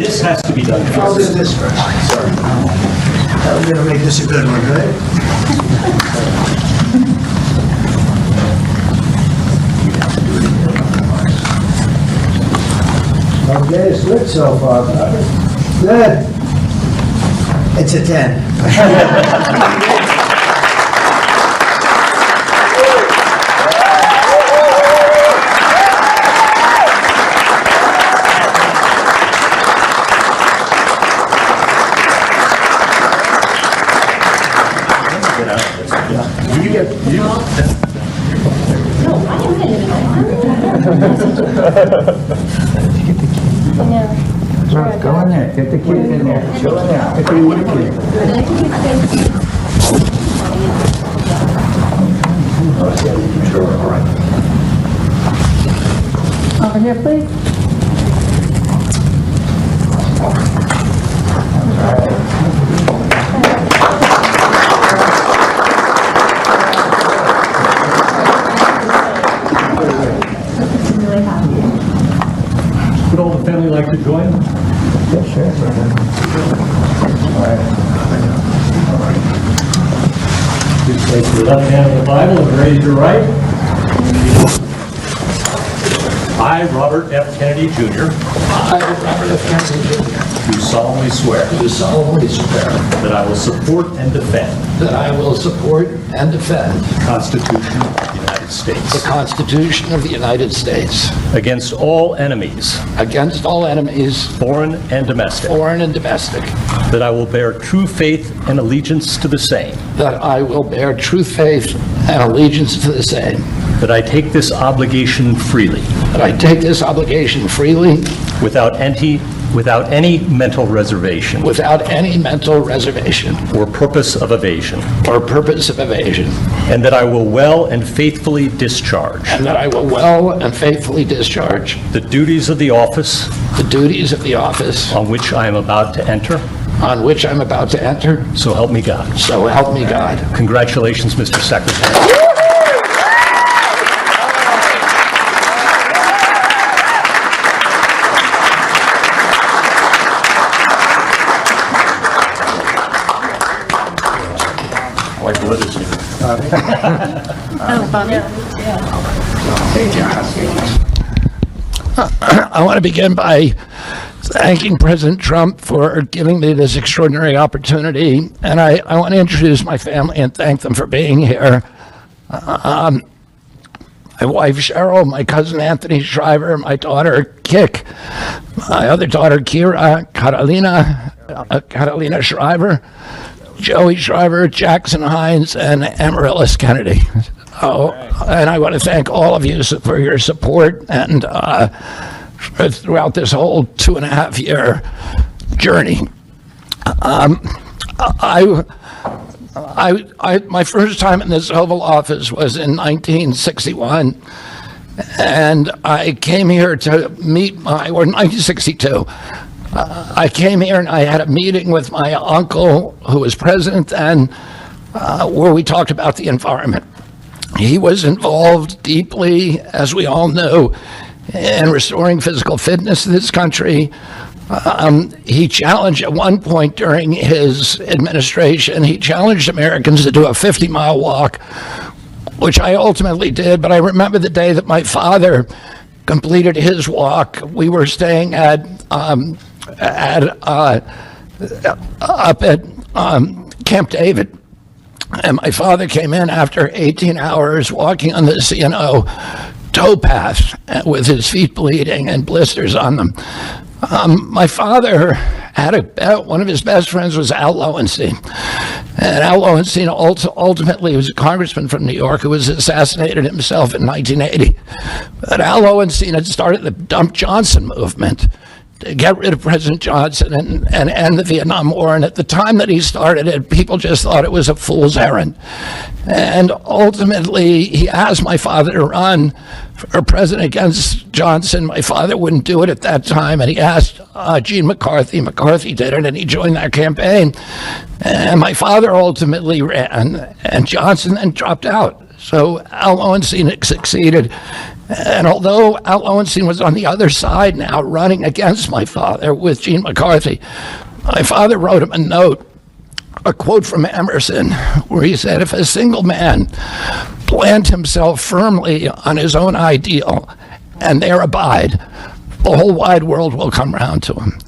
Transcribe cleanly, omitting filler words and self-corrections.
this has to be done I'll first. do this first. Sorry. We're gonna make this a good one, right? Okay, it's good so far. Good. It's a 10. Go in there, get the kids in there, go in there, get the kids. Over here, please. Would all the family like to join? Yeah, sure. Please place your left hand on the Bible and raise your right. I, Robert F. Kennedy, Jr., I, Robert F. Kennedy Jr., do solemnly swear do solemnly swear that I will support and defend that I will support and defend the Constitution of the United the States Constitution of the United States against all enemies, against all enemies, foreign and domestic, foreign and domestic, that I will bear true faith and allegiance to the same, that I will bear true faith and allegiance to the same, that I take this obligation freely, that I take this obligation freely without any mental reservation without any mental reservation or purpose of evasion, or purpose of evasion, and that I will well and faithfully discharge and that I will well and faithfully discharge the duties of the office the duties of the office on which I am about to enter. on which I'm about to enter. So help me God. So help me God. Congratulations, Mr. Secretary. I like the liturgy. Oh, Bobby. I want to begin by thanking President Trump for giving me this extraordinary opportunity, and I want to introduce my family and thank them for being here. My wife Cheryl, my cousin Anthony Shriver, my daughter Kik, my other daughter Kira, Catalina Shriver, Joey Shriver, Jackson Hines, and Amaryllis Kennedy. Oh, and I want to thank all of you for your support and throughout this whole 2.5-year journey. My first time in this Oval Office was in 1961, and I came here to meet or 1962. I came here and I had a meeting with my uncle, who was president then, where we talked about the environment. He was involved deeply, as we all know, in restoring physical fitness in this country. He challenged at one point during his administration, he challenged Americans to do a 50-mile walk, which I ultimately did. But I remember the day that my father completed his walk. We were staying up at Camp David. And my father came in after 18 hours walking on the C&O towpath with his feet bleeding and blisters on them. My father had one of his best friends was Al Lowenstein. And Al Lowenstein ultimately was a congressman from New York who was assassinated himself in 1980. But Al Lowenstein had started the Dump Johnson movement to get rid of President Johnson and end the Vietnam War. And at the time that he started it, people just thought it was a fool's errand. And ultimately, he asked my father to run for president against Johnson. My father wouldn't do it at that time, and he asked Gene McCarthy. McCarthy did it, and he joined that campaign. And my father ultimately ran, and Johnson then dropped out. So Al Lowenstein succeeded. And although Al Lowenstein was on the other side now, running against my father with Gene McCarthy, my father wrote him a note, a quote from Emerson, where he said, if a single man plant himself firmly on his own ideal and there abide, the whole wide world will come round to him.